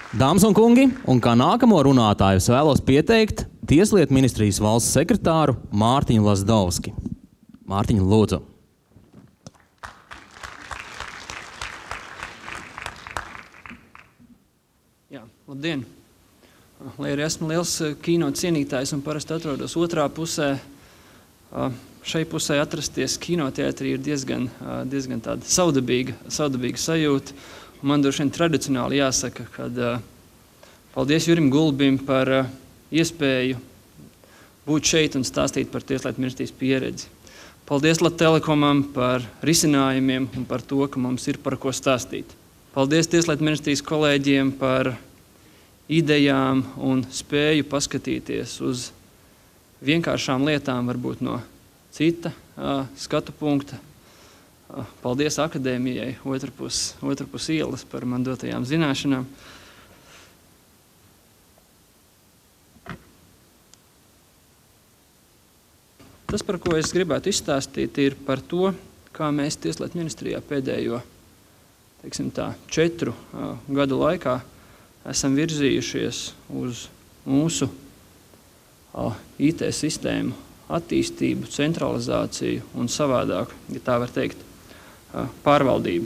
Dāmas un kungi, un kā nākamo runātāju es vēlos pieteikt Tieslietu ministrijas valsts sekretāru Mārtiņu Lazdovski. Mārtiņu, lūdzu. Jā, labdien! Lai arī esmu liels kino cienītājs un parasti atrodos otrā pusē, šai pusē atrasties kinoteātrī ir diezgan tāda saudabīga sajūta. Man droši vien tradicionāli jāsaka, kad paldies Jurim Gulbim par iespēju būt šeit un stāstīt par Tieslietu ministrijas pieredzi. Paldies Latelekomam par risinājumiem un par to, ka mums ir par ko stāstīt. Paldies Tieslietu ministrijas kolēģiem par idejām un spēju paskatīties uz vienkāršām lietām, varbūt no cita skatu punkta. Paldies akadēmijai otrpus ielas par man dotajām zināšanām. Tas, par ko es gribētu izstāstīt, ir par to, kā mēs Tieslietu ministrijā pēdējo, 4 gadu laikā esam virzījušies uz mūsu IT sistēmu attīstību, centralizāciju un savādāk, ja tā var teikt, pārvaldību.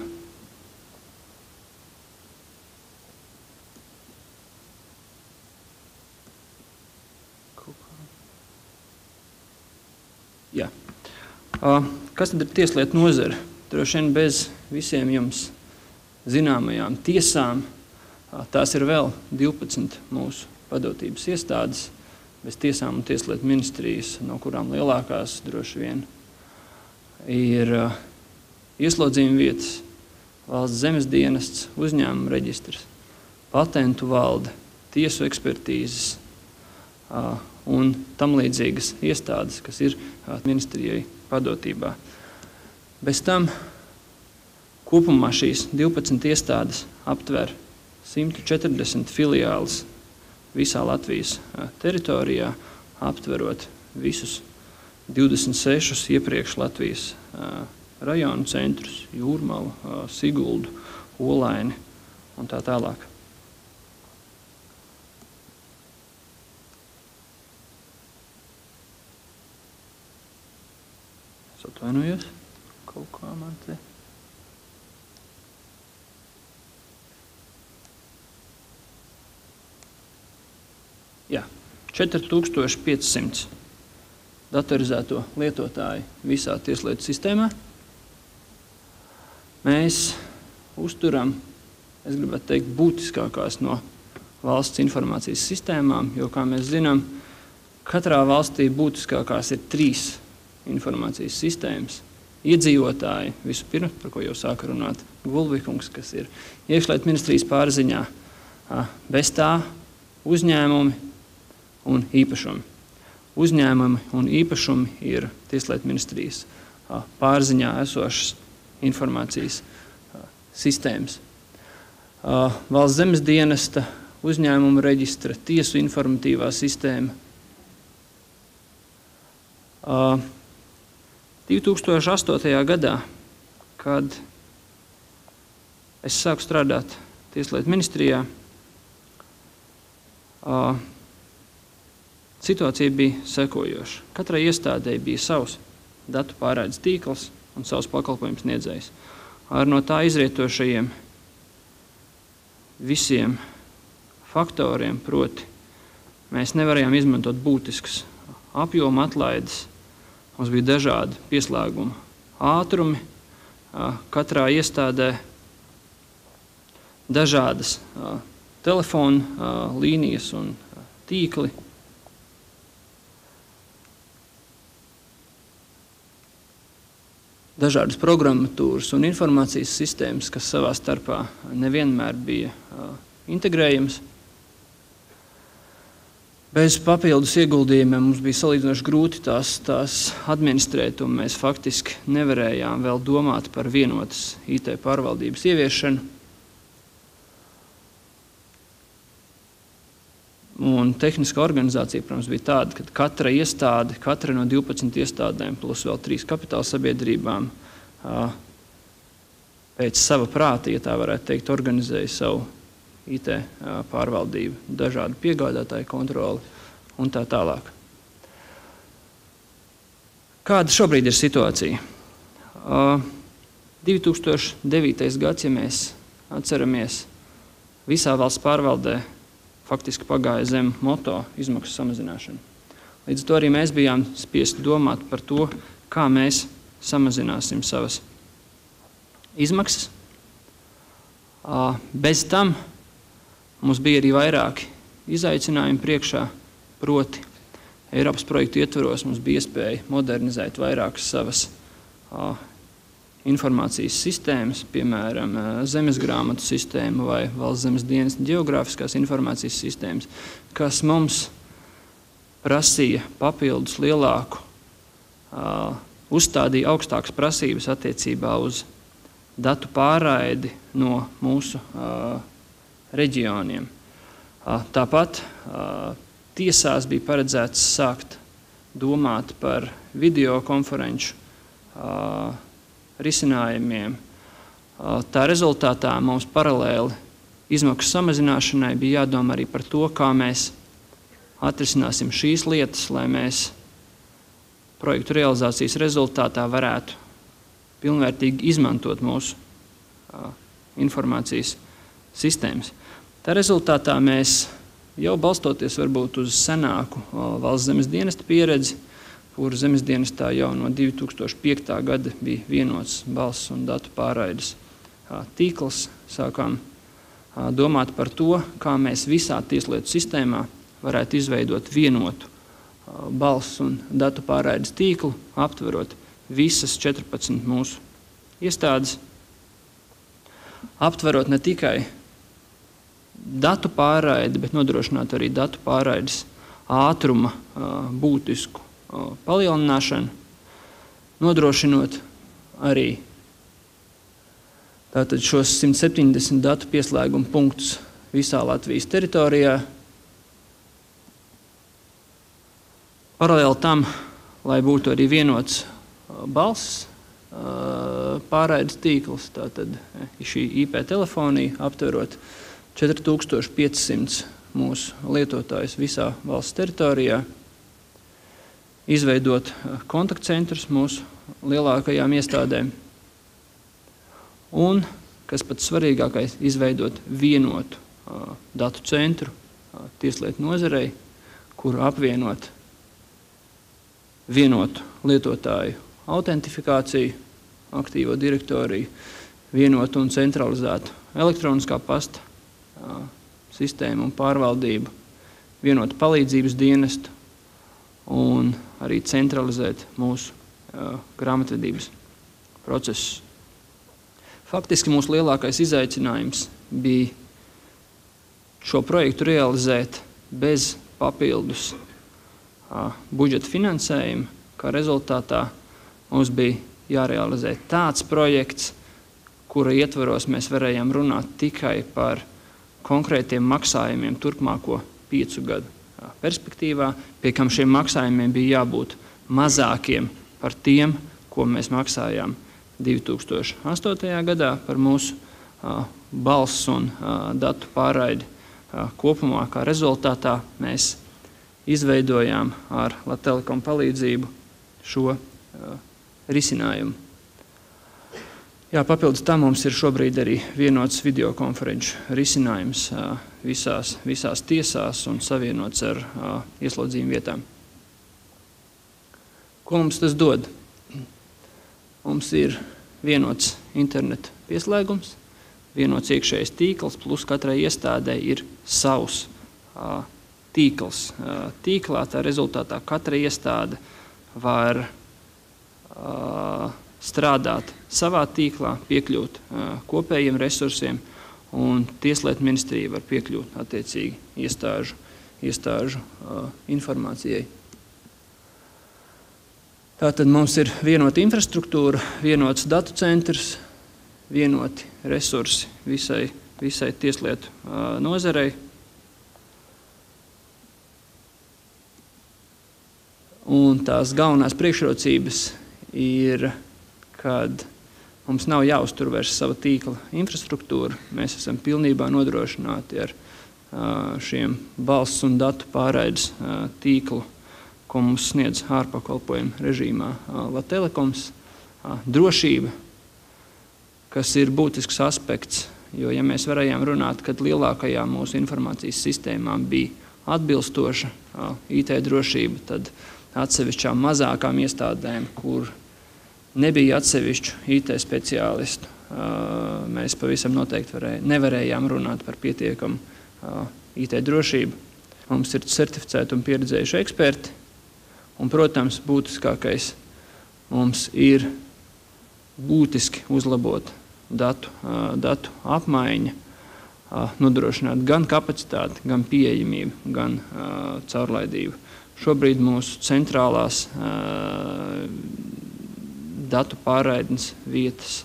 Jā. Kas tad ir tieslietu nozare? Droši vien bez visiem jums zināmajām tiesām, tās ir vēl 12 mūsu padotības iestādes, bez tiesām un tieslietu ministrijas, no kurām lielākās droši vien ir ieslodzījuma vietas, valsts zemes dienests, uzņēmuma reģistrs, patentu valde, tiesu ekspertīzes un tam līdzīgas iestādes, kas ir ministrijai padotībā. Bez tam kopumā šīs 12 iestādes aptver 140 filiāles visā Latvijas teritorijā, aptverot visus 26 iepriekš Latvijas rajonu centrus, Jūrmalu, Siguldu, Olaini un tā tālāk. Es atvainojos, kaut kā man te. Jā, 4500 datorizēto lietotāju visā tieslietu sistēmā. Mēs uzturam, es gribētu teikt, būtiskākās no valsts informācijas sistēmām, jo, kā mēs zinām, katrā valstī būtiskākās ir 3 informācijas sistēmas. Iedzīvotāji, vispirms, par ko jau sāka runāt Gulbikungs, kas ir iekšlietu ministrijas pārziņā, bez tā uzņēmumi un īpašumi. Uzņēmumi un īpašumi ir Tieslietu ministrijas pārziņā esošas informācijas sistēmas. Valsts zemes dienesta, uzņēmuma reģistra, tiesu informatīvā sistēma. 2008. gadā, kad es sāku strādāt Tieslietu ministrijā, situācija bija sekojoša. Katrai iestādei bija savs datu pārraides tīkls un savs pakalpojums sniedzējs. Ar no tā izrietošajiem visiem faktoriem, proti, mēs nevarējām izmantot būtiskas apjoma atlaides. Mums bija dažādi pieslēguma ātrumi, katrā iestādē dažādas telefona līnijas un tīkli. Dažādas programmatūras un informācijas sistēmas, kas savā starpā nevienmēr bija integrējams. Bez papildus ieguldījumiem mums bija salīdzinoši grūti tās administrēt, un mēs faktiski nevarējām vēl domāt par vienotas IT pārvaldības ieviešanu. Un tehniskā organizācija, protams, bija tāda, ka katra iestāde, katra no 12 iestādēm, plus vēl 3 kapitāla sabiedrībām, pēc sava prāta, ja tā varētu teikt, organizēja savu IT pārvaldību, dažādu piegādātāju kontroli un tā tālāk. Kāda šobrīd ir situācija? 2009. gads, ja mēs atceramies, visā valsts pārvaldē faktiski pagāja zem moto izmaksu samazināšanu. Līdz to arī mēs bijām spiesti domāt par to, kā mēs samazināsim savas izmaksas. Bez tam mums bija arī vairāki izaicinājumi priekšā, proti Eiropas projektu ietvaros mums bija iespēja modernizēt vairākas savas informācijas sistēmas, piemēram, zemesgrāmatu sistēmu vai valsts zemes dienesta ģeogrāfiskās informācijas sistēmas, kas mums prasīja papildus lielāku, uzstādīja augstākas prasības attiecībā uz datu pārraidi no mūsu reģioniem. Tāpat tiesās bija paredzēts sākt domāt par videokonferenču risinājumiem. Tā rezultātā mums paralēli izmaksu samazināšanai bija jādomā arī par to, kā mēs atrisināsim šīs lietas, lai mēs projektu realizācijas rezultātā varētu pilnvērtīgi izmantot mūsu informācijas sistēmas. Tā rezultātā mēs jau balstoties varbūt uz senāku valsts zemes dienesta pieredzi, kur zemes dienestā jau no 2005. gada bija vienots balss un datu pārraides tīkls, sākām domāt par to, kā mēs visā tieslietu sistēmā varētu izveidot vienotu balss un datu pārraides tīklu, aptverot visas 14 mūsu iestādes, aptverot ne tikai datu pārraidi, bet nodrošināt arī datu pārraides ātruma būtisku palielināšanu, nodrošinot arī tātad šos 170 datu pieslēguma punktus visā Latvijas teritorijā. Paralēli tam, lai būtu arī vienots balss pārraides tīkls, tātad šī IP telefonija aptverot 4500 mūsu lietotājus visā valsts teritorijā, izveidot kontaktcentrus mūsu lielākajām iestādēm un, kas pats svarīgākais, izveidot vienotu datu centru tieslietu nozarei, kuru apvienot vienotu lietotāju autentifikāciju, aktīvo direktoriju, vienotu un centralizētu elektroniskā pasta sistēmu un pārvaldību, vienotu palīdzības dienestu un arī centralizēt mūsu grāmatvedības procesus. Faktiski mūsu lielākais izaicinājums bija šo projektu realizēt bez papildus budžeta finansējuma, kā rezultātā mums bija jārealizē tāds projekts, kura ietvaros mēs varējām runāt tikai par konkrētiem maksājumiem turpmāko 5 gadu perspektīvā, pie kam šiem maksājumiem bija jābūt mazākiem par tiem, ko mēs maksājām 2008. gadā par mūsu balss un datu pārraidi kopumā. Kā rezultātā mēs izveidojām ar Latelekom palīdzību šo risinājumu. Jā, papildus tam mums ir šobrīd arī vienots videokonferenču risinājums visās tiesās un savienots ar ieslodzījuma vietām. Ko mums tas dod? Mums ir vienots interneta pieslēgums, vienots iekšējais tīkls, plus katrai iestādē ir savs tīkls. Tīklā tā rezultātā katra iestāde var strādāt savā tīklā, piekļūt kopējiem resursiem, un Tieslietu ministrija var piekļūt attiecīgi iestāžu informācijai. Tātad mums ir vienota infrastruktūra, vienots datu centrs, vienoti resursi visai tieslietu nozarei. Un tās galvenās priekšrocības ir, kad Mums nav jāuztur vairs sava tīkla infrastruktūra. Mēs esam pilnībā nodrošināti ar šiem balss un datu pārraides tīklu, ko mums sniedz ārpakalpojumu režīmā Latelekoms. Drošība, kas ir būtisks aspekts, jo ja mēs varējām runāt, kad lielākajām mūsu informācijas sistēmām bija atbilstoša IT drošība, tad atsevišķām mazākām iestādēm, kur nebija atsevišķu IT speciālistu, mēs pavisam noteikti nevarējām runāt par pietiekamu IT drošību. Mums ir certificēti un pieredzējuši eksperti, un, protams, būtiskākais mums ir būtiski uzlabot datu apmaiņa, nodrošināt gan kapacitāti, gan pieejamību, gan caurlaidību. Šobrīd mūsu centrālās datu pārraidnes vietas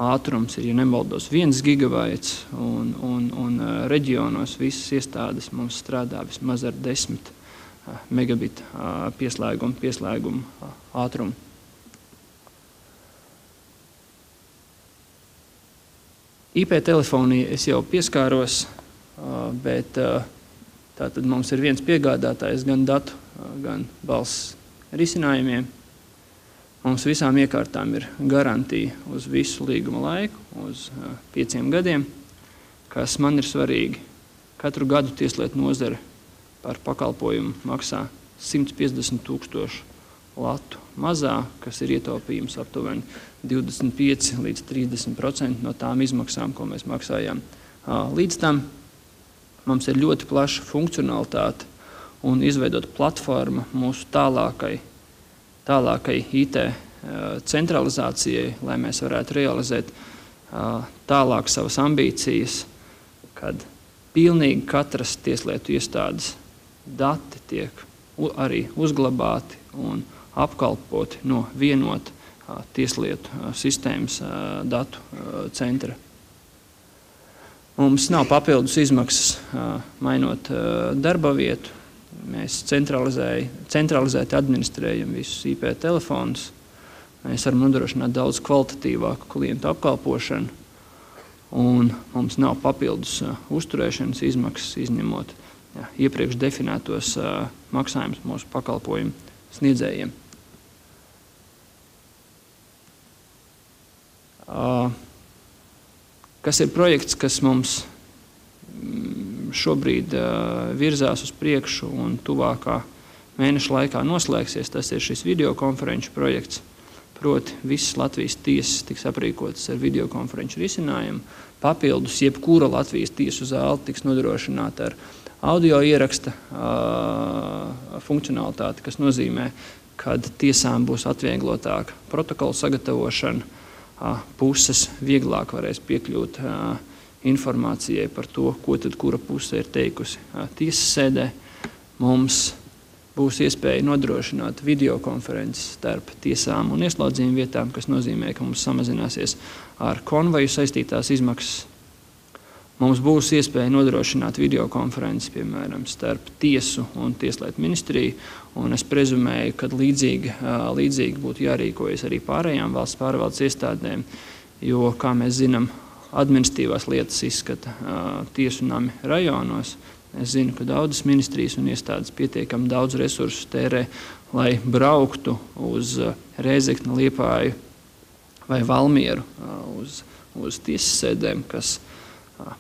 ātrums ir, ja nemaldos, 1 gigabaits, un reģionos visas iestādes mums strādā vismaz ar 10 megabita pieslēgumu ātrumu. IP telefonija es jau pieskāros, bet tātad mums ir viens piegādātājs gan datu, gan balss risinājumiem. Mums visām iekārtām ir garantija uz visu līguma laiku, uz 5 gadiem, kas man ir svarīgi. Katru gadu tieslietu nozare par pakalpojumu maksā 150,000 latu mazā, kas ir ietaupījums aptuveni 25 līdz 30% no tām izmaksām, ko mēs maksājām līdz tam. Mums ir ļoti plaša funkcionalitāte un izveidot platforma mūsu tālākai IT centralizācijai, lai mēs varētu realizēt tālāk savas ambīcijas, kad pilnīgi katras tieslietu iestādes dati tiek arī uzglabāti un apkalpoti no vienota tieslietu sistēmas datu centra. Mums nav papildus izmaksas mainot darba vietu. Mēs centralizēti administrējam visus IP telefonus. Mēs varam nodrošināt daudz kvalitatīvāku klientu apkalpošanu. Un mums nav papildus uzturēšanas izmaksas, izņemot iepriekš definētos maksājumus mūsu pakalpojumu sniedzējiem. Kas ir projekts, kas mums šobrīd virzās uz priekšu un tuvākā mēneša laikā noslēgsies, tas ir šis videokonferenču projekts. Proti, visas Latvijas tiesas tiks aprīkotas ar videokonferenču risinājumu. Papildus jebkura Latvijas tiesu zāle tiks nodrošināta ar audio ieraksta funkcionalitāti, kas nozīmē, kad tiesām būs atvieglotāka protokola sagatavošana, puses vieglāk varēs piekļūt informācijai par to, ko tad kura puse ir teikusi tiesas sēdē. Mums būs iespēja nodrošināt videokonferences starp tiesām un ieslodzījuma vietām, kas nozīmē, ka mums samazināsies ar konvoju saistītās izmaksas. Mums būs iespēja nodrošināt videokonferences, piemēram, starp tiesu un tieslietu ministriju, un es prezumēju, ka līdzīgi būtu jārīkojas arī pārējām valsts pārvaldes iestādēm, jo, kā mēs zinām, administratīvās lietas izskata tiesu nami rajonos. Es zinu, ka daudzas ministrijas un iestādes pietiekami daudz resursu tērē, lai brauktu uz Rēzekni, Liepāju vai Valmieru uz tiesas sēdēm, kas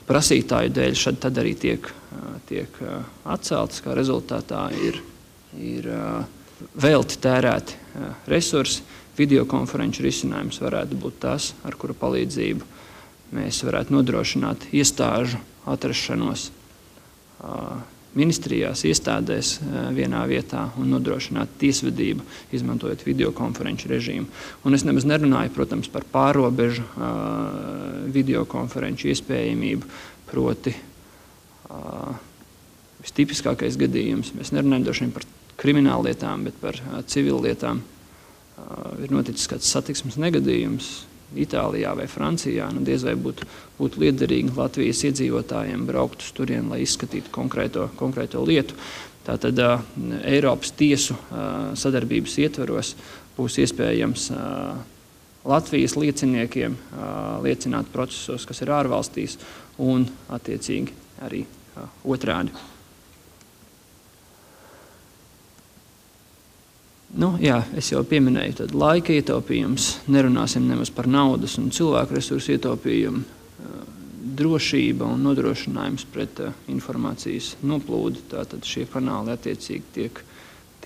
prasītāju dēļ tad arī tiek atceltas, kā rezultātā ir velti tērēti resursi. Videokonferenču risinājums varētu būt tas, ar kura palīdzību mēs varētu nodrošināt iestāžu atrašanos ministrijās, iestādēs vienā vietā un nodrošināt tiesvedību, izmantojot videokonferenču režīmu. Un es nemaz nerunāju, protams, par pārobežu videokonferenču iespējamību, proti vistipiskākais gadījums. Mēs nerunājam droši vien par krimināllietām, bet par civillietām. Ir noticis kāds satiksmes negadījums Itālijā vai Francijā, diez vai būtu liederīgi Latvijas iedzīvotājiem braukt uz turien, lai izskatītu konkrēto lietu. Tātad Eiropas tiesu sadarbības ietvaros būs iespējams Latvijas lieciniekiem liecināt procesos, kas ir ārvalstīs, un attiecīgi arī otrādi. Jā, es jau pieminēju, tad laika ietaupījums, nerunāsim nemaz par naudas un cilvēku resursu ietaupījumu, drošība un nodrošinājums pret informācijas noplūdi, tātad šie kanāli attiecīgi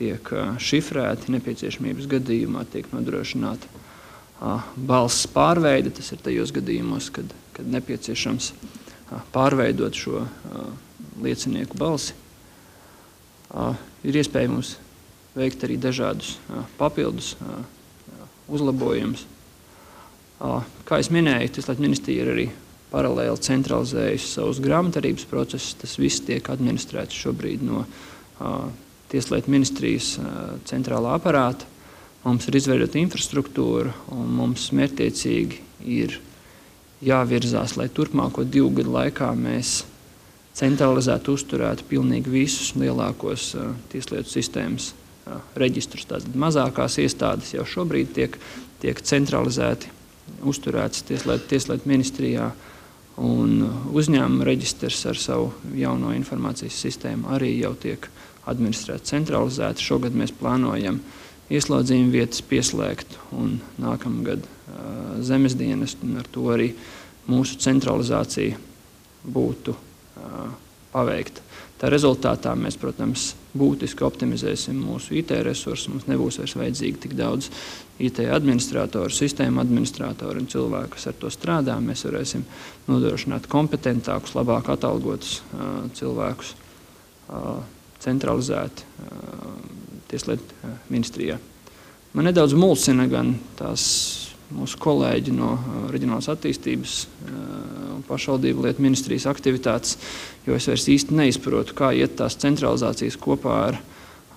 tiek šifrēti, nepieciešamības gadījumā tiek nodrošināta balss pārveide, tas ir tajos gadījumos, kad nepieciešams pārveidot šo liecinieku balsi. Ir iespējams veikt arī dažādus papildus uzlabojumus. Kā es minēju, Tieslietu ministrija ir arī paralēli centralizējusi savus grāmatvedības procesus. Tas viss tiek administrēts šobrīd no Tieslietu ministrijas centrālā aparāta. Mums ir izveidota infrastruktūra, un mums mērķtiecīgi ir jāvirzās, lai turpmāko 2 gadu laikā mēs centralizētu, uzturētu pilnīgi visus lielākos tieslietu sistēmas reģistrus. Tātad mazākās iestādes jau šobrīd tiek centralizēti, uzturētas Tieslietu ministrijā, un uzņēmuma reģistrs ar savu jauno informācijas sistēmu arī jau tiek administrēts centralizēti. Šogad mēs plānojam ieslodzījuma vietas pieslēgt, un nākamgad zemes dienestu, un ar to arī mūsu centralizācija būtu paveikta. Tā rezultātā mēs, protams, būtiski optimizēsim mūsu IT resursus. Mums nebūs vairs vajadzīgi tik daudz IT administratoru, sistēmu administratoru un cilvēku, kas ar to strādā. Mēs varēsim nodrošināt kompetentākus, labāk atalgotus cilvēkus, centralizēti Tieslietu ministrijā. Man nedaudz mulsina gan tās mūsu kolēģi no Reģionālās attīstības un pašvaldību lietu ministrijas aktivitātes, jo es vairs īsti neizprotu, kā iet tās centralizācijas kopā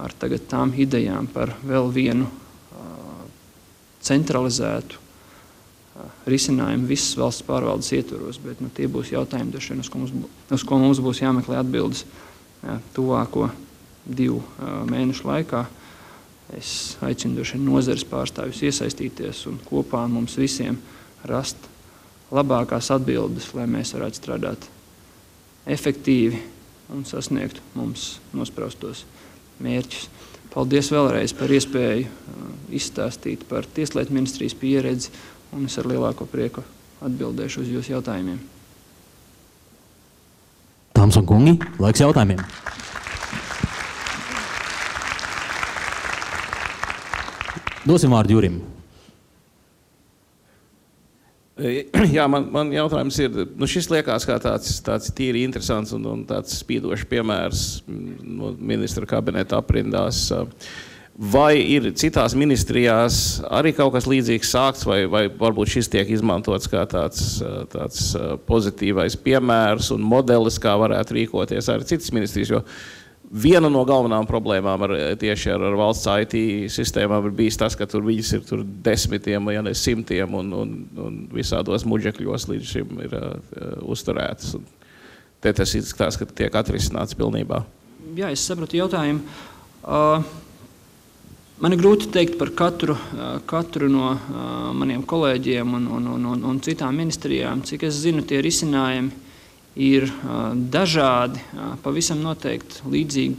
ar tagad tām idejām par vēl vienu centralizētu risinājumu visas valsts pārvaldes ietvaros, bet tie būs jautājumi, uz ko mums būs jāmeklē atbildes tuvāko 2 mēnešu laikā. Es aicinu nozares pārstāvjus iesaistīties un kopā mums visiem rast labākās atbildes, lai mēs varētu strādāt efektīvi un sasniegt mums nospraustos mērķus. Paldies vēlreiz par iespēju izstāstīt par Tieslietu ministrijas pieredzi, un es ar lielāko prieku atbildēšu uz jūsu jautājumiem. Dāmas un kungi, laiks jautājumiem. Dosim vārdu Jurim. Jā, man jautājums ir, šis liekas kā tāds tīri interesants un tāds spīdošs piemērs no ministra kabineta aprindās. Vai ir citās ministrijās arī kaut kas līdzīgs sākts, vai varbūt šis tiek izmantots kā tāds pozitīvais piemērs un modelis, kā varētu rīkoties arī citas ministrijas, jo viena no galvenām problēmām tieši ar valsts IT sistēmām ir bijis tas, ka viņas ir tur 10, ja ne 100 un visādos muģekļos līdz šim ir uzturētas. Te tas izskatās, ka tiek atrisināts pilnībā. Jā, es sapratu jautājumu. Man ir grūti teikt par katru no maniem kolēģiem un citām ministrijām. Cik es zinu, tie risinājumi ir dažādi, pavisam noteikti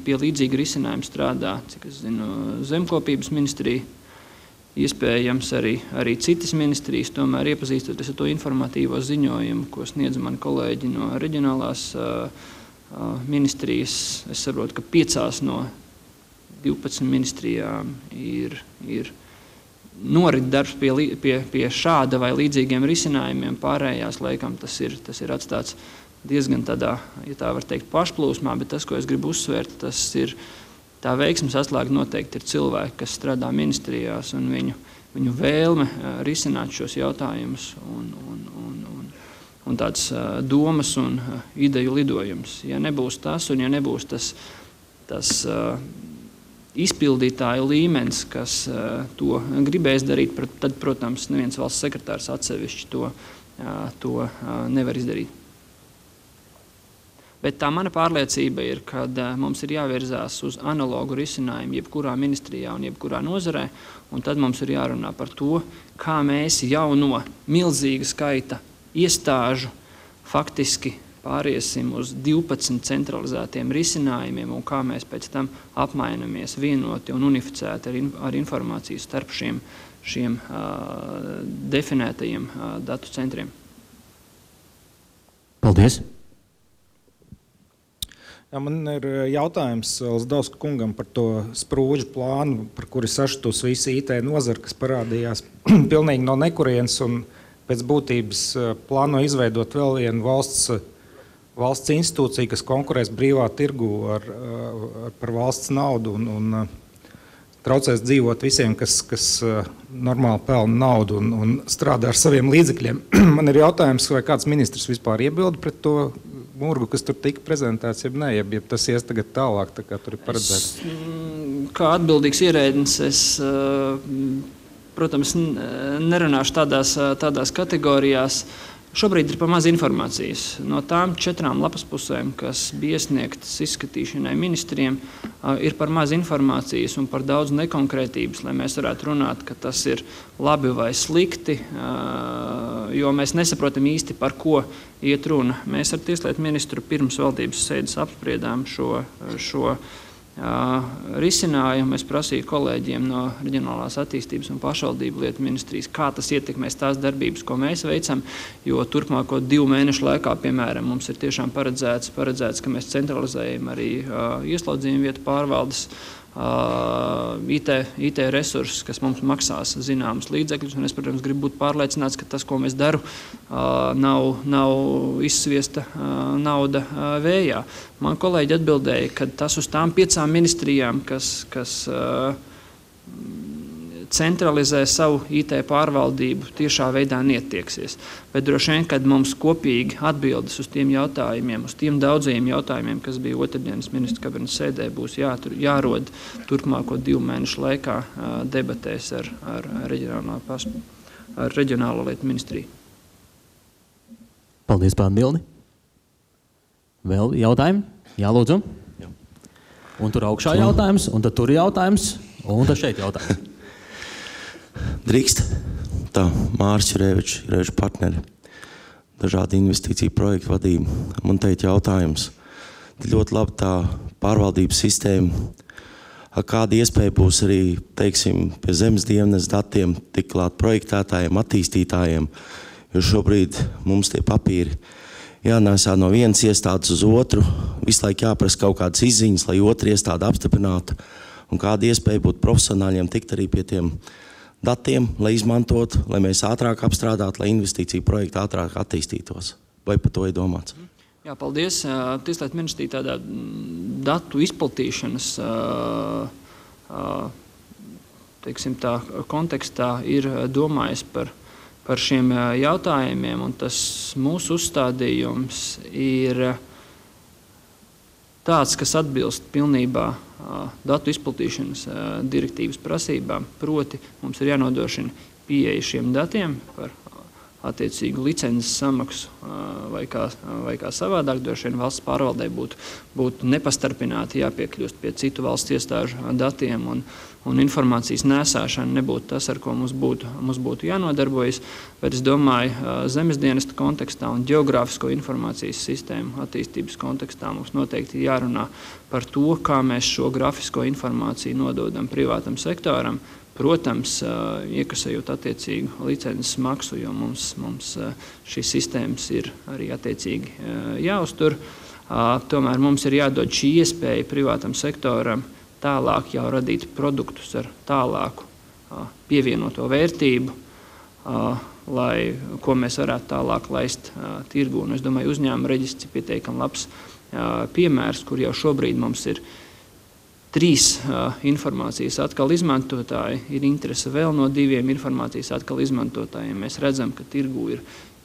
pie līdzīga risinājuma strādā, cik es zinu, zemkopības ministrija, iespējams arī citas ministrijas, tomēr iepazīstoties ar to informatīvo ziņojumu, ko sniedz mani kolēģi no reģionālās ministrijas. Es saprotu, ka 5 no 12 ministrijām ir norit darbs pie šāda vai līdzīgiem risinājumiem. Pārējās laikam tas ir atstāts diezgan tādā, ja tā var teikt, pašplūsmā, bet tas, ko es gribu uzsvērt, tas ir tā veiksmes atslēga noteikti ir cilvēki, kas strādā ministrijās, un viņu vēlme risināt šos jautājumus un tāds domas un ideju lidojums. Ja nebūs tas, un ja nebūs tas izpildītāju līmenis, kas to gribēs darīt, tad, protams, neviens valsts sekretārs atsevišķi to nevar izdarīt. Bet tā mana pārliecība ir, ka mums ir jāvirzās uz analogu risinājumu jebkurā ministrijā un jebkurā nozarē, un tad mums ir jārunā par to, kā mēs jau no milzīga skaita iestāžu faktiski pāriesim uz 12 centralizētiem risinājumiem un kā mēs pēc tam apmainamies vienoti un unificēti ar informāciju starp šiem definētajiem datu centriem. Paldies! Jā, man ir jautājums Lazdovska kungam par to sprūžu plānu, par kuri sašutus visi IT nozara, kas parādījās pilnīgi no nekurienes un pēc būtības plāno izveidot vēl vienu valsts institūciju, kas konkurēs brīvā tirgu par valsts naudu un traucēs dzīvot visiem, kas normāli pelna naudu un strādā ar saviem līdzekļiem. Man ir jautājums, vai kāds ministrs vispār iebilda pret to murgu, kas tur tika prezentēts, jeb ne, jeb tas ies tagad tālāk, tā kā tur ir paredzēts? Kā atbildīgs ierēdnis, es, protams, nerunāšu tādās kategorijās. Šobrīd ir par maz informācijas. No tām 4 lapas pusēm, kas bija iesniegtas izskatīšanai ministriem, ir par maz informācijas un par daudz nekonkrētības, lai mēs varētu runāt, ka tas ir labi vai slikti, jo mēs nesaprotam īsti, par ko iet runa. Mēs ar tieslietu ministru pirms valdības sēdes apspriedām šo risinājumu. Es prasīju kolēģiem no Reģionālās attīstības un pašvaldību lietu ministrijas, kā tas ietekmēs tās darbības, ko mēs veicam, jo turpmāko 2 mēnešu laikā, piemēram, mums ir tiešām paredzēts, ka mēs centralizējam arī ieslodzījumu vietu pārvaldes IT resursus, kas mums maksās zināmas līdzekļus, un es, protams, gribu būt pārliecināts, ka tas, ko mēs daru, nav izsviesta nauda vējā. Man kolēģi atbildēja, ka tas uz tām 5 ministrijām, kas centralizē savu IT pārvaldību, tiešā veidā neattieksies. Bet droši vien, kad mums kopīgi atbildes uz tiem jautājumiem, uz tiem daudzajiem jautājumiem, kas bija otrdienas ministru kabinetes sēdē, būs jārod turpmāko 2 mēnešu laikā debatēs ar Reģionālo lietu ministriju. Paldies par atbildi. Vēl jautājumi? Jā, lūdzu. Jā. Un tur augšā jautājums, un tad tur jautājums, un tad šeit jautājums. Drīkst. Tā, Māris Čerēvičs partneri. Dažādi investīciju projektu vadība. Man teikt jautājums. Ļoti labi tā pārvaldības sistēma. Kāda iespēja būs arī, teiksim, pie zemes dienas datiem tik klāt projektētājiem, attīstītājiem, jo šobrīd mums tie papīri jānēsā no vienas iestādes uz otru, visu laiku jāprasa kaut kādas izziņas, lai otra iestāde apstiprinātu, un kāda iespēja būt profesionāļiem tikt arī pie tiem datiem, lai izmantotu, lai mēs ātrāk apstrādātu, lai investīciju projekti ātrāk attīstītos. Vai par to ir domāts? Jā, paldies. Tieslietu ministrija tādā datu izplatīšanas teiksim tā, kontekstā ir domājis par šiem jautājumiem, un tas mūsu uzstādījums ir tāds, kas atbilst pilnībā datu izplatīšanas direktīvas prasībām. Proti, mums ir jānodrošina pieeja šiem datiem par attiecīgu licences samaksu vai kā savādāk. Droši vien valsts pārvaldē būtu nepastarpināti jāpiekļūst pie citu valsts iestāžu datiem, un informācijas nēsāšana nebūtu tas, ar ko mums būtu jānodarbojas. Bet es domāju, zemes dienesta kontekstā un ģeogrāfisko informācijas sistēmu attīstības kontekstā mums noteikti jārunā par to, kā mēs šo grafisko informāciju nododam privātam sektoram. Protams, iekasējot attiecīgu licences maksu, jo mums šīs sistēmas ir arī attiecīgi jāuztur. Tomēr mums ir jādod šī iespēja privātam sektoram tālāk jau radīt produktus ar tālāku pievienoto vērtību, ko mēs varētu tālāk laist tirgu. Un es domāju, uzņēmuma reģistrs ir pietiekami labs piemērs, kur jau šobrīd mums ir 3 informācijas atkal izmantotāji, ir interese vēl no 2 informācijas atkal izmantotājiem. Mēs redzam, ka tirgu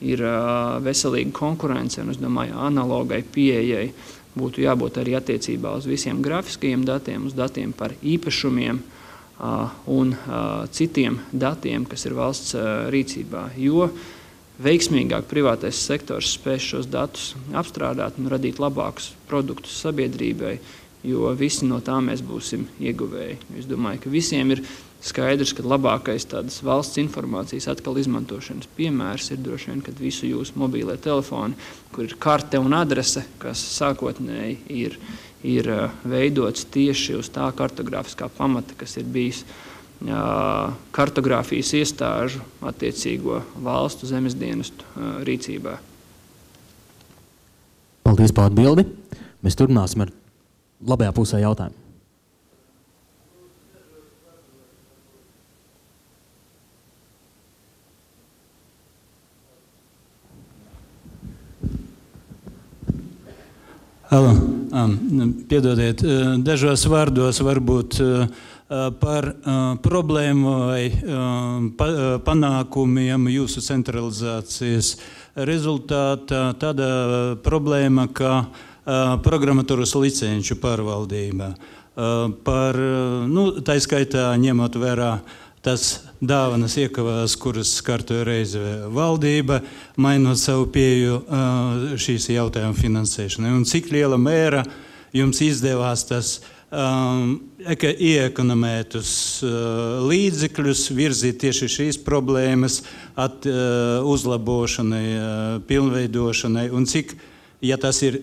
ir veselīga konkurence, un es domāju, analogai pieejai būtu jābūt arī attiecībā uz visiem grafiskajiem datiem, uz datiem par īpašumiem un citiem datiem, kas ir valsts rīcībā. Jo veiksmīgāk privātais sektors spēs šos datus apstrādāt un radīt labākus produktus sabiedrībai, jo visi no tā mēs būsim ieguvēji. Es domāju, ka visiem ir skaidrs, ka labākais tādas valsts informācijas atkal izmantošanas piemērs ir droši vien, kad visu jūsu mobīlie telefoni, kur ir karte un adrese, kas sākotnēji ir veidots tieši uz tā kartogrāfiskā pamata, kas ir bijis kartogrāfijas iestāžu attiecīgo valstu zemes dienestu rīcībā. Paldies par atbildi. Mēs turpināsim ar labajā pusē jautājumu. Halo, piedodiet, dažos vārdos varbūt par problēmu vai panākumiem jūsu centralizācijas rezultātā tāda problēma, kā programmatūras licenču pārvaldība. Tā skaitā ņemot vērā tas dāvanas iekavās, kuras skartu reizi valdība, mainot savu pieju šīs jautājuma finansēšanai. Un cik liela mēra jums izdevās tas iekonomētus līdzekļus virzīt tieši šīs problēmas uzlabošanai, pilnveidošanai, un cik, ja tas ir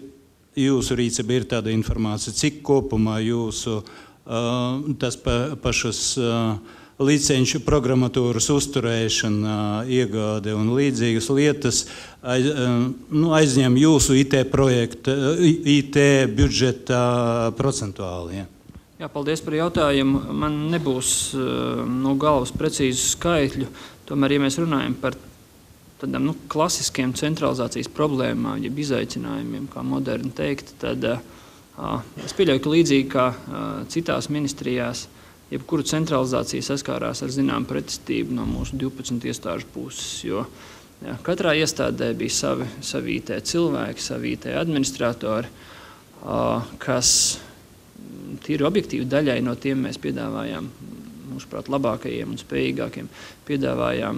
jūsu rīcība, ir tāda informācija, cik kopumā jūsu tas pašas licenču programmatūras uzturēšana, iegāde un līdzīgas lietas aizņem jūsu IT budžeta procentuāli. Jā, paldies par jautājumu. Man nebūs no galvas precīzu skaitļu. Tomēr, ja mēs runājam par tādām klasiskiem centralizācijas problēmām, jeb izaicinājumiem, kā moderni teikt, tad es pieļauju, ka līdzīgi kā citās ministrijās, jebkuru centralizāciju saskārās ar zinām pretestību no mūsu 12 iestāžu puses, jo katrā iestādē bija savi IT cilvēki, savi IT administratori, kas tīri objektīvi daļai no tiem mēs piedāvājām, mūsuprāt, labākajiem un spējīgākiem, piedāvājām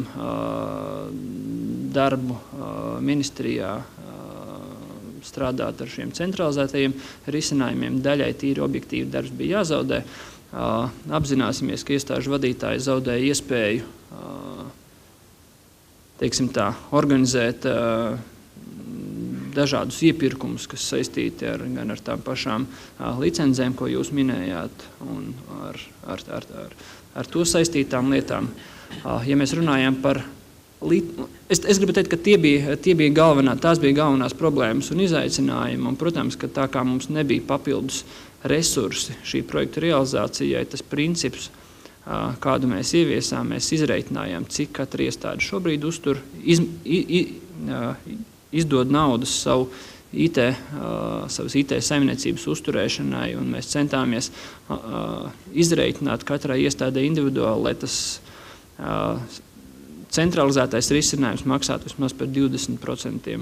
darbu ministrijā, strādāt ar šiem centralizētajiem risinājumiem. Daļai tīri objektīvi darbs bija jāzaudē. Apzināsimies, ka iestāžu vadītāji zaudēja iespēju, teiksim tā, organizēt dažādus iepirkumus, kas saistīti gan ar tām pašām licencēm, ko jūs minējāt, un ar to saistītām lietām. Ja mēs runājam par Es gribu teikt, ka tās bija galvenās problēmas un izaicinājumi, un, protams, ka tā kā mums nebija papildus resursi šī projekta realizācijai, tas princips, kādu mēs ieviesām, mēs izreikinājām, cik katra iestāde šobrīd uztur, izdod naudas savas IT saimniecības uzturēšanai, un mēs centāmies izreikināt katrai iestādē individuāli, lai tas centralizētais risinājums maksātu vismaz par 20%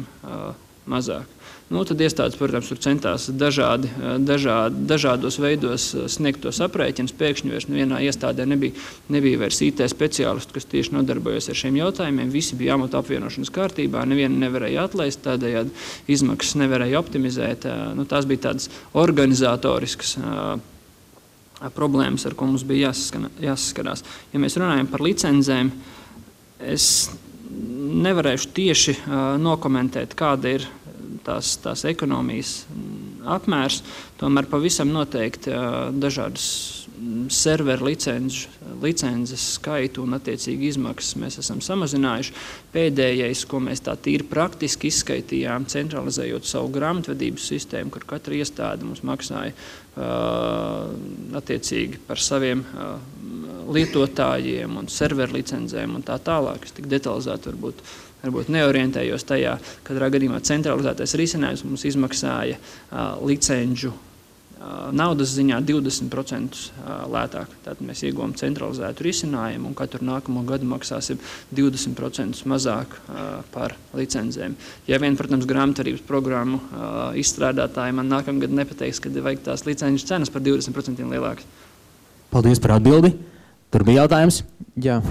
mazāk. Tad iestādes, protams, tur centās dažādos veidos sniegt tos aprēķinus. Pēkšņi vairs nevienā iestādē nebija vairs IT speciālistu, kas tieši nodarbojas ar šiem jautājumiem. Visi bija jāmatu apvienošanas kārtībā, nevienu nevarēja atlaist, tādējādi izmaksas nevarēja optimizēt. Tās bija tādas organizatoriskas problēmas, ar ko mums bija jāsaskarās. Ja mēs runājam par licencēm, es nevarēšu tieši nokomentēt, kāda ir tās ekonomijas apmērs, tomēr pavisam noteikti dažādas serveru licences skaitu un attiecīgi izmaksas mēs esam samazinājuši. Pēdējais, ko mēs tā tīri praktiski izskaitījām, centralizējot savu grāmatvedības sistēmu, kur katra iestāde mums maksāja attiecīgi par saviem lietotājiem un serveru licencēm un tā tālāk. Es tik detalizēti varbūt neorientējos tajā. Katrā gadījumā centralizētais risinājums mums izmaksāja licenču naudas ziņā 20% lētāk. Tātad mēs ieguvām centralizētu risinājumu un katru nākamo gadu maksāsim 20% mazāk par licencēm. Ja vien, protams, grāmatvedības programmu izstrādātāji man nākamgad nepateiks, kad vajag tās licenču cenas par 20% lielākas. Paldies par atbildi. Tur bija jautājums? Jā.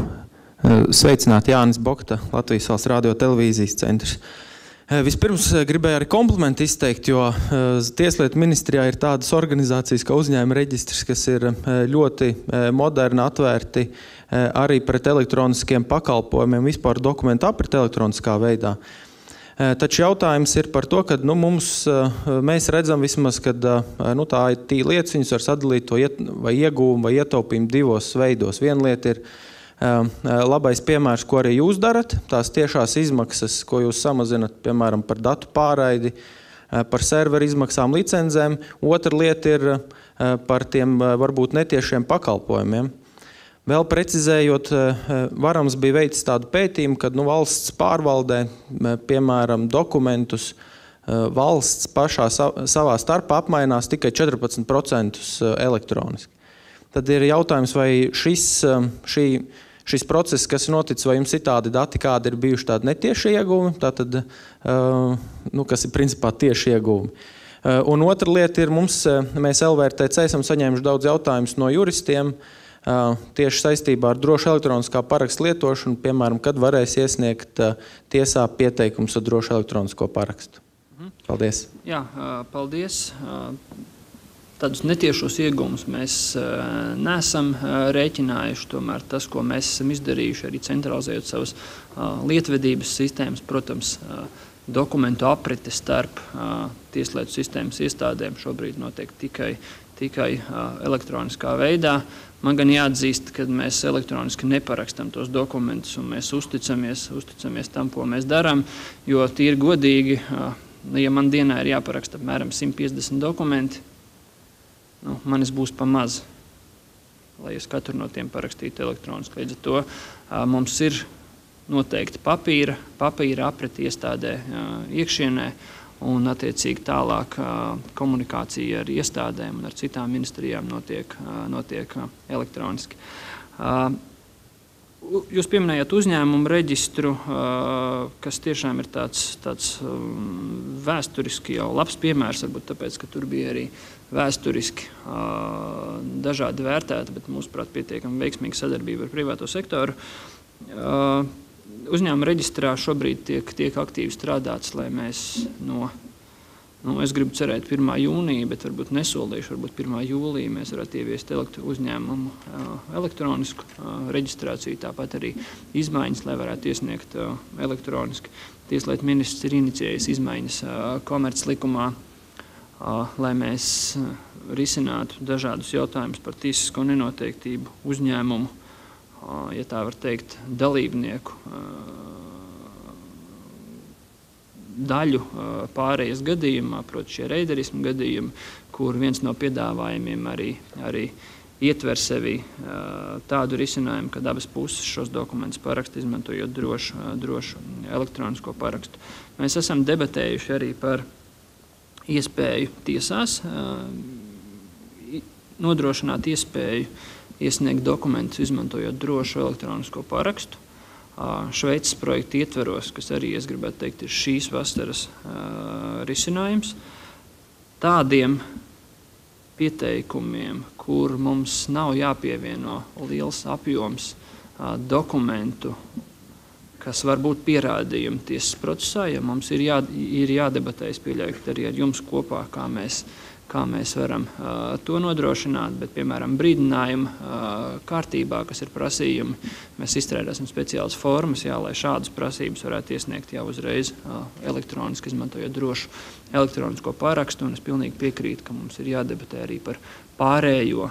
Sveicināt, Jānis Bokta, Latvijas Valsts radio televīzijas centrs. Vispirms gribēju arī komplimentu izteikt, jo Tieslietu ministrijā ir tādas organizācijas kā uzņēmuma reģistrs, kas ir ļoti moderni, atvērti arī pret elektroniskiem pakalpojumiem, vispār dokumentu aprit elektroniskā veidā. Taču jautājums ir par to, ka mēs redzam vismaz, ka tā ir tī lietas, viņas var sadalīt to vai iegūmu vai ietaupījumu divos veidos. Viena lieta ir labais piemērs, ko arī jūs darat, tās tiešās izmaksas, ko jūs samazinat, piemēram, par datu pārraidi, par serveru izmaksām, licenzēm. Otra lieta ir par tiem varbūt netiešiem pakalpojumiem. Vēl precizējot, Varams bija veicis tādu pētījumu, kad valsts pārvaldē, piemēram, dokumentus valsts pašā savā starpā apmainās tikai 14% elektroniski. Tad ir jautājums, vai šis process, kas ir noticis, vai jums ir tādi dati, kādi ir bijuši tādi netieši ieguvumi, tātad, kas ir principā tieši ieguvumi. Un otra lieta ir, mēs LVRTC esam saņēmuši daudz jautājumus no juristiem, tieši saistībā ar drošu elektroniskā parakstu lietošanu, piemēram, kad varēs iesniegt tiesā pieteikums ar drošu elektronisko parakstu. Paldies. Jā, paldies. Tādus netiešos ieguvumus mēs neesam rēķinājuši, tomēr tas, ko mēs esam izdarījuši, arī centralizējot savas lietvedības sistēmas, protams, dokumentu aprite starp tieslietu sistēmas iestādēm šobrīd notiek tikai elektroniskā veidā. Man gan jāatzīst, ka mēs elektroniski neparakstam tos dokumentus un mēs uzticamies tam, ko mēs darām, jo tīri godīgi, ja man dienā ir jāparaksta apmēram 150 dokumenti, manis būs pa maz, lai es katru no tiem parakstītu elektroniski. Līdz ar to mums ir noteikti papīra apriti iestādē iekšienē un attiecīgi tālāk komunikācija ar iestādēm un ar citām ministrijām notiek elektroniski. Jūs pieminējāt uzņēmumu reģistru, kas tiešām ir tāds vēsturiski jau labs piemērs, varbūt tāpēc, ka tur bija arī vēsturiski dažādi vērtēti, bet mūsuprāt pietiekami veiksmīga sadarbība ar privāto sektoru. Uzņēmuma reģistrā šobrīd tiek aktīvi strādāts, lai mēs es gribu cerēt 1. jūnija, bet varbūt nesolīšu, varbūt 1. jūlija mēs varētu ieviest uzņēmumu elektronisku reģistrāciju, tāpat arī izmaiņas, lai varētu iesniegt elektroniski. Tieslietu ministrs ir inicijējis izmaiņas komerclikumā, lai mēs risinātu dažādus jautājumus par tiesisko nenoteiktību uzņēmumu, ja tā var teikt, dalībnieku daļu pārējas gadījumā, proti šie reiderismu gadījumi, kur viens no piedāvājumiem arī ietver sevi tādu risinājumu, kad abas puses šos dokumentus paraksta, izmantojot drošu elektronisko parakstu. Mēs esam debatējuši arī par iespēju tiesās nodrošināt iespēju iesniegt dokumentus, izmantojot drošu elektronisko parakstu. Šveices projekta ietveros, kas arī, es gribētu teikt, ir šīs vasaras risinājums. Tādiem pieteikumiem, kur mums nav jāpievieno liels apjoms dokumentu, kas var būt pierādījumi tiesas procesā, ja mums ir jādebatējas, pieļaujot arī ar jums kopā, kā mēs varam to nodrošināt, bet, piemēram, brīdinājuma kārtībā, kas ir prasījumi, mēs izstrādāsim speciālas formas, lai šādas prasības varētu iesniegt jau uzreiz elektroniski, izmantojot drošu elektronisko parakstu, un es pilnīgi piekrītu, ka mums ir jādebatē arī par pārējo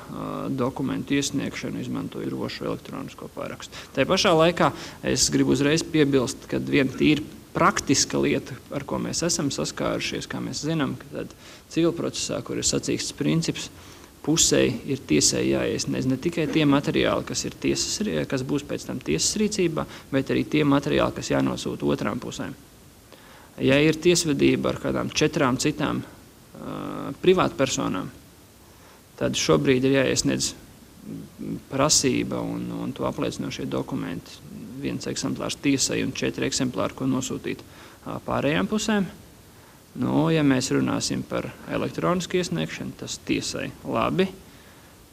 dokumentu iesniegšanu, izmantojot drošu elektronisko parakstu. Tā pašā laikā es gribu uzreiz piebilst, ka viena tīri praktiska lieta, ar ko mēs esam saskārušies, kā mēs zinām, ka tad civil procesā, kur ir sacīksts princips, pusēji ir tiesai jāiesniedz ne tikai tie materiāli, kas būs pēc tam tiesas rīcībā, bet arī tie materiāli, kas jānosūta otrām pusēm. Ja ir tiesvedība ar kādām 4 citām privātpersonām, tad šobrīd ir jāiesniedz prasība un to apliecinošie dokumenti. 1 eksemplārs tiesai un 4 eksemplāri, ko nosūtīt pārējām pusēm. Ja mēs runāsim par elektronisku iesniegšanu, tas tiesai labi.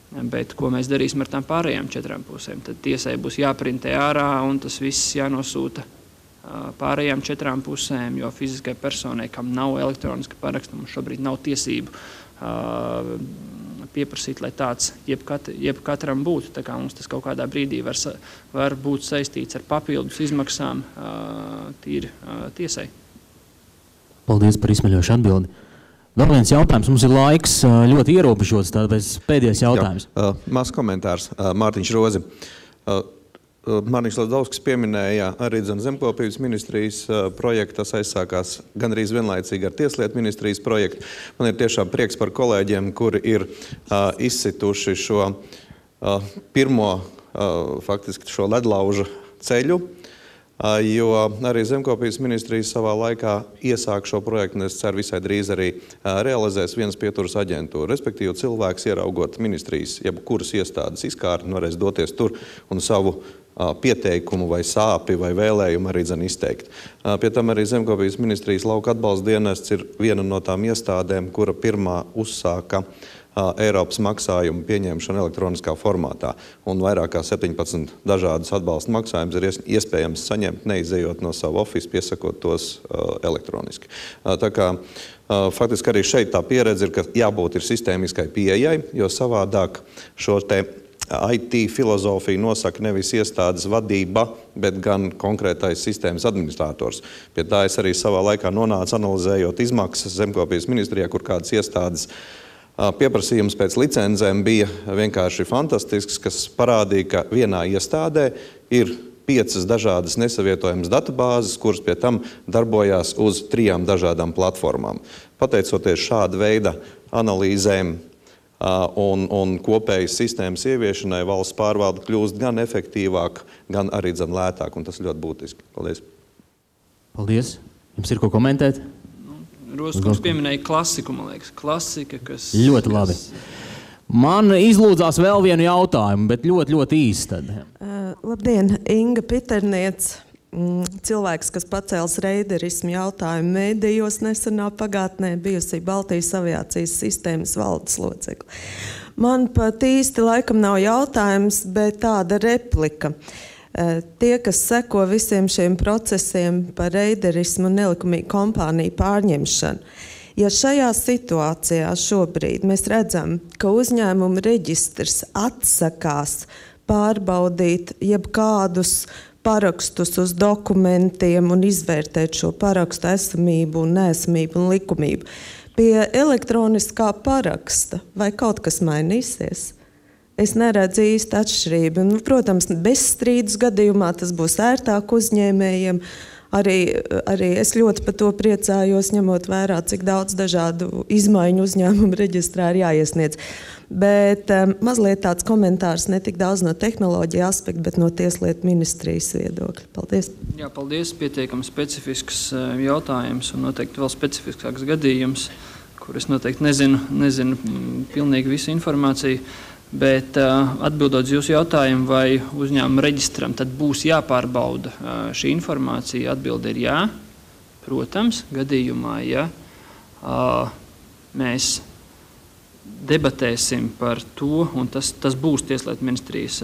Bet ko mēs darīsim ar tām pārējām 4 pusēm? Tad tiesai būs jāprintē ārā un tas viss jānosūta pārējām 4 pusēm, jo fiziskai personai, kam nav elektroniska paraksta, mums šobrīd nav tiesību pieprasīt, lai tāds jebkatram būtu. Tā kā mums tas kaut kādā brīdī var būt saistīts ar papildus izmaksām tīri tiesai. Paldies par izsmeļošu atbildi. Vēl viens jautājums. Mums ir laiks ļoti ierobežots, tāpēc pēdējais jautājums. Mazs komentārs. Mārtiņš Rozi. Mārtiņš Lazdovskis pieminēja arī zemkopības ministrijas projektu. Tas aizsākās gandrīz vienlaicīgi ar Tieslietu ministrijas projektu. Man ir tiešām prieks par kolēģiem, kuri ir izsituši šo pirmo, faktiski šo ledlauža ceļu, jo arī zemkopības ministrijas savā laikā iesāk šo projektu, un es ceru visai drīz arī realizēs vienas pieturas aģentūru. Respektīvi, cilvēks ieraugot ministrijas, jebkuras iestādes izkārti, varēs doties tur un savu pieteikumu vai sāpi vai vēlējumu arī izteikt. Pie tam arī zemkopības ministrijas lauka atbalsta dienests ir viena no tām iestādēm, kura pirmā uzsāka Eiropas maksājumu pieņemšanu elektroniskā formātā. Un vairāk kā 17 dažādus atbalsta maksājumus ir iespējams saņemt, neizejot no savu ofisu, piesakot tos elektroniski. Tā kā faktiski arī šeit tā pieredze ir, ka jābūt ir sistēmiskai pieejai, jo savādāk šo te IT filozofiju nosaka nevis iestādes vadība, bet gan konkrētais sistēmas administrators. Pie tā es arī savā laikā nonācu analizējot izmaksas zemkopības ministrijā, kur kādas iestādes pieprasījums pēc licencēm bija vienkārši fantastisks, kas parādīja, ka vienā iestādē ir 5 dažādas nesavietojamas datubāzes, kuras pie tam darbojās uz 3 dažādām platformām. Pateicoties šāda veida analīzēm un kopējas sistēmas ieviešanai, valsts pārvalde kļūst gan efektīvāk, gan arī lētāk, un tas ļoti būtiski. Paldies. Paldies. Jums ir ko komentēt? Roskungs pieminēja klasiku, man liekas. Klasika, kas... Ļoti labi. Man izlūdzās vēl vienu jautājumu, bet ļoti īsti tad. Labdien, Inga Piterniec, cilvēks, kas pacēls reiderismu jautājumu mēdījos nesenā pagātnē, bijusi Baltijas aviācijas sistēmas valdes locekle. Man pat īsti laikam nav jautājums, bet tāda replika. Tie, kas seko visiem šiem procesiem par reiderismu un nelikumīgu kompāniju pārņemšanu, ja šajā situācijā šobrīd mēs redzam, ka uzņēmuma reģistrs atsakās pārbaudīt jebkādus parakstus uz dokumentiem un izvērtēt šo parakstu esamību un neesamību un likumību. Pie elektroniskā paraksta vai kaut kas mainīsies? Es neredzu īsti atšķirību. Protams, bezstrīdus gadījumā tas būs ērtāk uzņēmējiem. Arī es ļoti par to priecājos, ņemot vērā, cik daudz dažādu izmaiņu uzņēmumu reģistrā ir jāiesniedz. Bet mazliet tāds komentārs ne tik daudz no tehnoloģija aspekta, bet no Tieslietu ministrijas viedokļa. Paldies. Jā, paldies. Pietiekami specifisks jautājums un noteikti vēl specifiskāks gadījums, kur es noteikti nezinu pilnīgi visu informāciju. Bet atbildot uz jūsu jautājumu, vai uzņēmuma reģistram tad būs jāpārbauda šī informācija, atbilde ir jā. Protams, gadījumā, ja mēs debatēsim par to, un tas būs Tieslietu ministrijas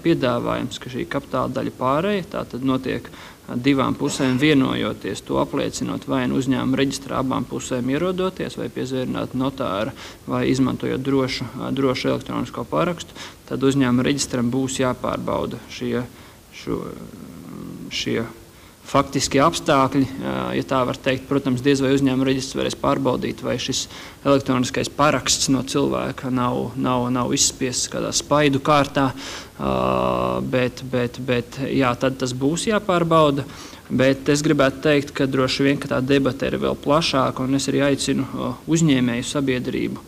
piedāvājums, ka šī kapitāla daļa pārēja, tā tad notiek 2 pusēm vienojoties, to apliecinot vai uzņēmuma reģistrā abām pusēm ierodoties, vai piezvērnāt notāra, vai izmantojot drošu elektronisko parakstu, tad uzņēmuma reģistram būs jāpārbauda šie faktiskie apstākļi, ja tā var teikt. Protams, diez vai uzņēmuma reģistrs varēs pārbaudīt, vai šis elektroniskais paraksts no cilvēka nav izspiests kādā spaidu kārtā, bet jā, tad tas būs jāpārbauda. Bet es gribētu teikt, ka droši vien, ka tā debata ir vēl plašāka, un es arī aicinu uzņēmēju sabiedrību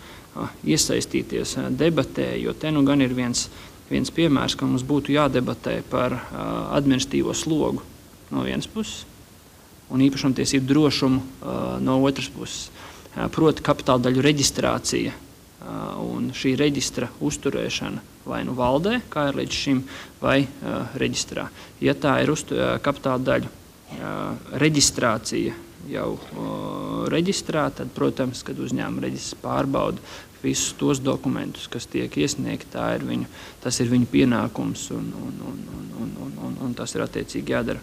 iesaistīties debatē, jo te nu gan ir viens piemērs, ka mums būtu jādebatē par administratīvo slogu no vienas puses un īpašumtiesību drošumu no otras puses. Proti kapitāla daļu reģistrācija un šī reģistra uzturēšana vai nu valdē, kā ir līdz šim, vai reģistrā. Ja tā ir kapitāla daļu reģistrācija jau reģistrā, tad, protams, kad uzņēmuma reģistrs pārbauda visus tos dokumentus, kas tiek iesniegti, tas ir viņu pienākums un tas ir attiecīgi jādara.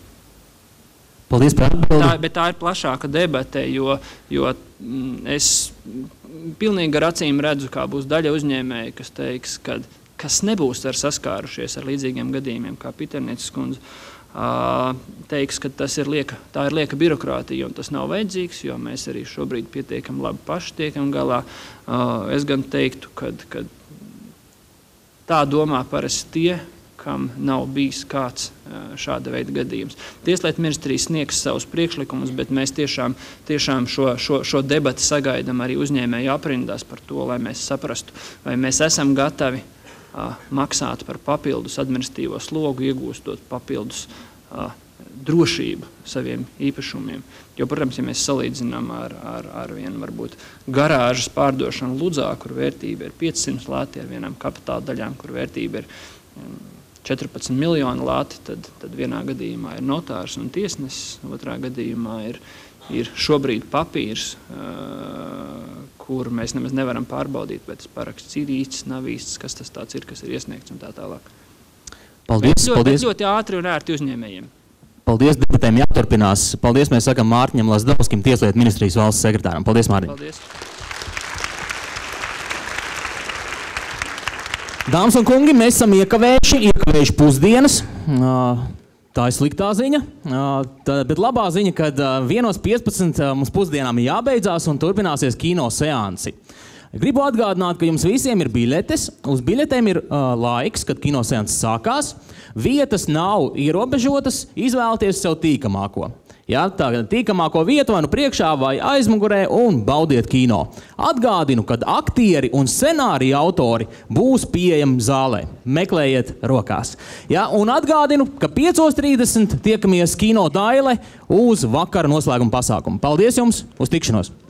Paldies par atbildi. Bet tā ir plašāka debate, jo es pilnīgi ar acīm redzu, kā būs daļa uzņēmēji, kas teiks, kas nebūs saskārušies ar līdzīgiem gadījumiem, kā Piternieces kundze, teiks, ka tā ir lieka birokrātija un tas nav vajadzīgs, jo mēs arī šobrīd pietiekam labi paši tiekam galā. Es gan teiktu, ka tā domā parasti tie, kam nav bijis kāds šāda veida gadījums. Tieslietu ministrija sniegs savus priekšlikumus, bet mēs tiešām šo debati sagaidām arī uzņēmēju aprindās par to, lai mēs saprastu, vai mēs esam gatavi maksāt par papildus administratīvo slogu, iegūstot papildus drošību saviem īpašumiem. Jo, protams, ja mēs salīdzinām ar vienu varbūt garāžas pārdošanu Ludzā, kur vērtība ir 500 lati, ar vienām kapitāla daļām, kur vērtība ir 14 miljoni lati, tad vienā gadījumā ir notārs un tiesnesis, otrā gadījumā ir šobrīd papīrs, kur mēs nemaz nevaram pārbaudīt, bet tas paraksts ir īsts, nav īsts, kas tas tāds ir, kas ir iesniegts un tā tālāk. Paldies, paldies. Ļoti ātri un ērti uzņēmējiem. Paldies, debatēm jāturpinās. Paldies, mēs sakam Mārtiņam Lazdovskim, Tieslietu ministrijas valsts sekretāram. Paldies, Mārtiņ. Paldies. Dāmas un kungi, mēs esam iekavējuši pusdienas. Tā ir sliktā ziņa, bet labā ziņa, kad 1:15 mums pusdienām ir jābeidzās un turpināsies kino seansi. Gribu atgādināt, ka jums visiem ir biļetes. Uz biļetēm ir laiks, kad kino seanses sākās. Vietas nav ierobežotas, izvēlieties sev tīkamāko. Ja, tā tīkamāko vietu vai nu priekšā vai aizmugurē un baudiet kino. Atgādinu, ka aktieri un scenārija autori būs pieejami zālē. Meklējiet rokās. Ja, un atgādinu, ka 5:30 tiekamies kino Daile uz vakara noslēguma pasākumu. Paldies jums, uz tikšanos!